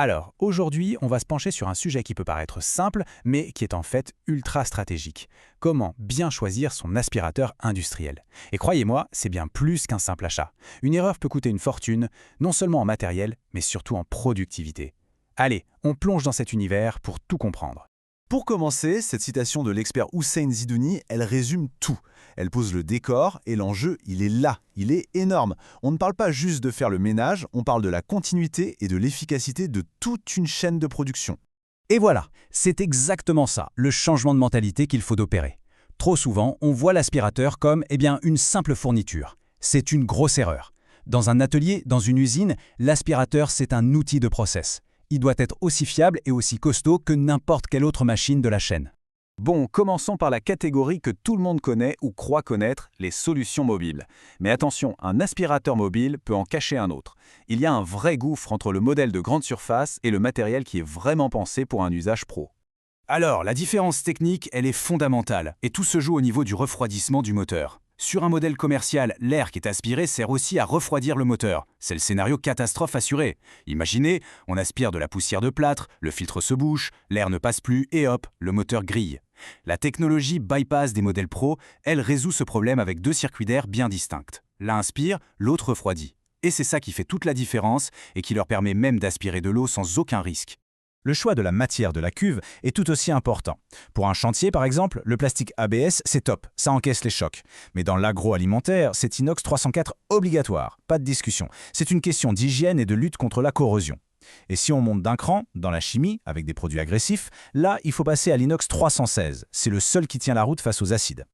Alors, aujourd'hui, on va se pencher sur un sujet qui peut paraître simple, mais qui est en fait ultra stratégique. Comment bien choisir son aspirateur industriel? Et croyez-moi, c'est bien plus qu'un simple achat. Une erreur peut coûter une fortune, non seulement en matériel, mais surtout en productivité. Allez, on plonge dans cet univers pour tout comprendre. Pour commencer, cette citation de l'expert Hussein Zidouni, elle résume tout. Elle pose le décor et l'enjeu, il est là, il est énorme. On ne parle pas juste de faire le ménage, on parle de la continuité et de l'efficacité de toute une chaîne de production. Et voilà, c'est exactement ça, le changement de mentalité qu'il faut opérer. Trop souvent, on voit l'aspirateur comme une simple fourniture. C'est une grosse erreur. Dans un atelier, dans une usine, l'aspirateur, c'est un outil de process. Il doit être aussi fiable et aussi costaud que n'importe quelle autre machine de la chaîne. Bon, commençons par la catégorie que tout le monde connaît ou croit connaître, les solutions mobiles. Mais attention, un aspirateur mobile peut en cacher un autre. Il y a un vrai gouffre entre le modèle de grande surface et le matériel qui est vraiment pensé pour un usage pro. Alors, la différence technique, elle est fondamentale, et tout se joue au niveau du refroidissement du moteur. Sur un modèle commercial, l'air qui est aspiré sert aussi à refroidir le moteur. C'est le scénario catastrophe assuré. Imaginez, on aspire de la poussière de plâtre, le filtre se bouche, l'air ne passe plus et hop, le moteur grille. La technologie bypass des modèles pro, elle résout ce problème avec deux circuits d'air bien distincts. L'un inspire, l'autre refroidit. Et c'est ça qui fait toute la différence et qui leur permet même d'aspirer de l'eau sans aucun risque. Le choix de la matière de la cuve est tout aussi important. Pour un chantier, par exemple, le plastique ABS, c'est top, ça encaisse les chocs. Mais dans l'agroalimentaire, c'est inox 304 obligatoire, pas de discussion. C'est une question d'hygiène et de lutte contre la corrosion. Et si on monte d'un cran, dans la chimie, avec des produits agressifs, là, il faut passer à l'inox 316. C'est le seul qui tient la route face aux acides.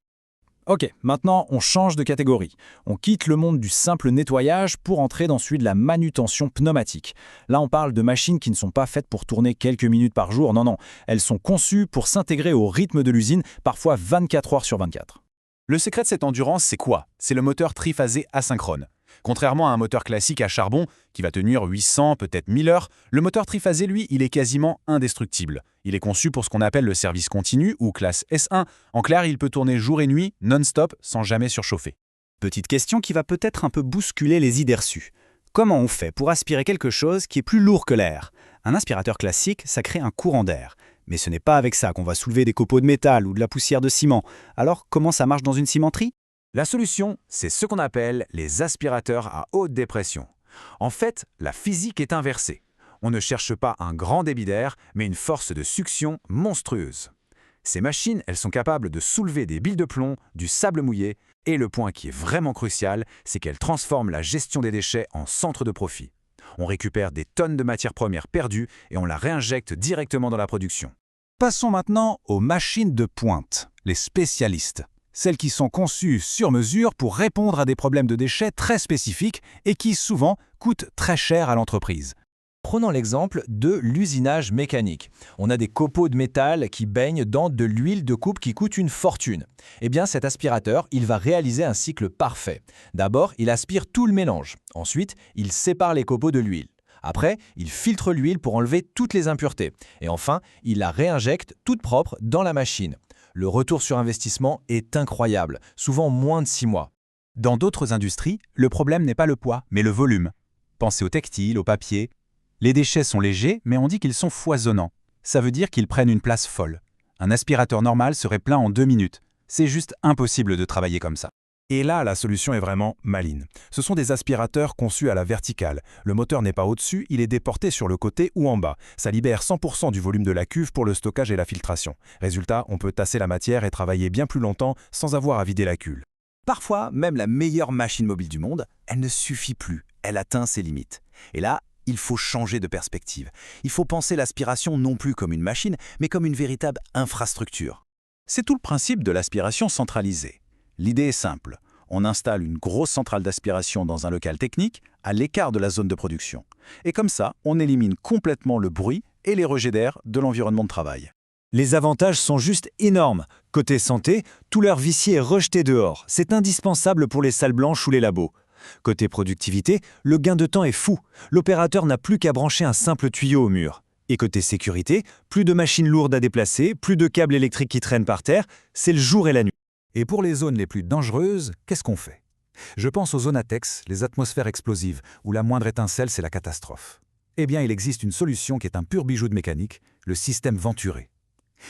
Ok, maintenant on change de catégorie. On quitte le monde du simple nettoyage pour entrer dans celui de la manutention pneumatique. Là on parle de machines qui ne sont pas faites pour tourner quelques minutes par jour, non, elles sont conçues pour s'intégrer au rythme de l'usine, parfois 24 heures sur 24. Le secret de cette endurance, c'est quoi? C'est le moteur triphasé asynchrone. Contrairement à un moteur classique à charbon, qui va tenir 800, peut-être 1000 heures, le moteur triphasé, lui, il est quasiment indestructible. Il est conçu pour ce qu'on appelle le service continu, ou classe S1. En clair, il peut tourner jour et nuit, non-stop, sans jamais surchauffer. Petite question qui va peut-être un peu bousculer les idées reçues. Comment on fait pour aspirer quelque chose qui est plus lourd que l'air? Un aspirateur classique, ça crée un courant d'air. Mais ce n'est pas avec ça qu'on va soulever des copeaux de métal ou de la poussière de ciment. Alors, comment ça marche dans une cimenterie? La solution, c'est ce qu'on appelle les aspirateurs à haute dépression. En fait, la physique est inversée. On ne cherche pas un grand débit d'air, mais une force de succion monstrueuse. Ces machines, elles sont capables de soulever des billes de plomb, du sable mouillé, et le point qui est vraiment crucial, c'est qu'elles transforment la gestion des déchets en centre de profit. On récupère des tonnes de matières premières perdues et on la réinjecte directement dans la production. Passons maintenant aux machines de pointe, les spécialistes. Celles qui sont conçues sur mesure pour répondre à des problèmes de déchets très spécifiques et qui, souvent, coûtent très cher à l'entreprise. Prenons l'exemple de l'usinage mécanique. On a des copeaux de métal qui baignent dans de l'huile de coupe qui coûte une fortune. Cet aspirateur, il va réaliser un cycle parfait. D'abord, il aspire tout le mélange. Ensuite, il sépare les copeaux de l'huile. Après, il filtre l'huile pour enlever toutes les impuretés. Et enfin, il la réinjecte toute propre dans la machine. Le retour sur investissement est incroyable, souvent moins de 6 mois. Dans d'autres industries, le problème n'est pas le poids, mais le volume. Pensez au textile, au papier. Les déchets sont légers, mais on dit qu'ils sont foisonnants. Ça veut dire qu'ils prennent une place folle. Un aspirateur normal serait plein en 2 minutes. C'est juste impossible de travailler comme ça. Et là, la solution est vraiment maligne. Ce sont des aspirateurs conçus à la verticale. Le moteur n'est pas au-dessus, il est déporté sur le côté ou en bas. Ça libère 100% du volume de la cuve pour le stockage et la filtration. Résultat, on peut tasser la matière et travailler bien plus longtemps sans avoir à vider la cuve. Parfois, même la meilleure machine mobile du monde, elle ne suffit plus. Elle atteint ses limites. Et là, il faut changer de perspective. Il faut penser l'aspiration non plus comme une machine, mais comme une véritable infrastructure. C'est tout le principe de l'aspiration centralisée. L'idée est simple. On installe une grosse centrale d'aspiration dans un local technique, à l'écart de la zone de production. Et comme ça, on élimine complètement le bruit et les rejets d'air de l'environnement de travail. Les avantages sont juste énormes. Côté santé, tout l'air vicié est rejeté dehors. C'est indispensable pour les salles blanches ou les labos. Côté productivité, le gain de temps est fou. L'opérateur n'a plus qu'à brancher un simple tuyau au mur. Et côté sécurité, plus de machines lourdes à déplacer, plus de câbles électriques qui traînent par terre, c'est le jour et la nuit. Et pour les zones les plus dangereuses, qu'est-ce qu'on fait? Je pense aux zones ATEX, les atmosphères explosives, où la moindre étincelle, c'est la catastrophe. Eh bien, il existe une solution qui est un pur bijou de mécanique, le système Venturé.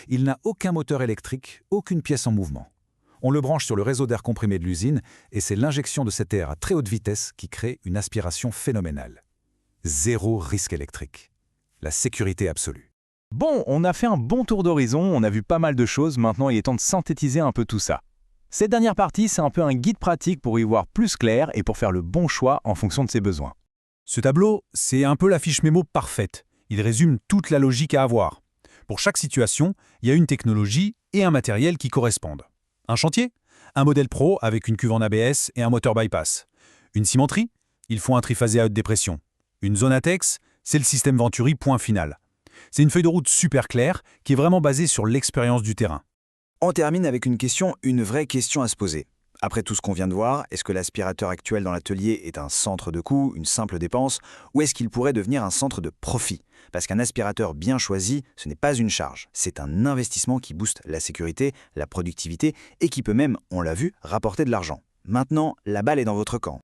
Il n'a aucun moteur électrique, aucune pièce en mouvement. On le branche sur le réseau d'air comprimé de l'usine et c'est l'injection de cet air à très haute vitesse qui crée une aspiration phénoménale. Zéro risque électrique. La sécurité absolue. Bon, on a fait un bon tour d'horizon, on a vu pas mal de choses, maintenant il est temps de synthétiser un peu tout ça. Cette dernière partie, c'est un peu un guide pratique pour y voir plus clair et pour faire le bon choix en fonction de ses besoins. Ce tableau, c'est un peu la fiche mémo parfaite. Il résume toute la logique à avoir. Pour chaque situation, il y a une technologie et un matériel qui correspondent. Un chantier? Un modèle pro avec une cuve en ABS et un moteur bypass. Une cimenterie? Il faut un triphasé à haute dépression. Une zone ATEX? C'est le système Venturi, point final. C'est une feuille de route super claire qui est vraiment basée sur l'expérience du terrain. On termine avec une vraie question à se poser. Après tout ce qu'on vient de voir, est-ce que l'aspirateur actuel dans l'atelier est un centre de coût, une simple dépense, ou est-ce qu'il pourrait devenir un centre de profit? Parce qu'un aspirateur bien choisi, ce n'est pas une charge, c'est un investissement qui booste la sécurité, la productivité et qui peut même, on l'a vu, rapporter de l'argent. Maintenant, la balle est dans votre camp.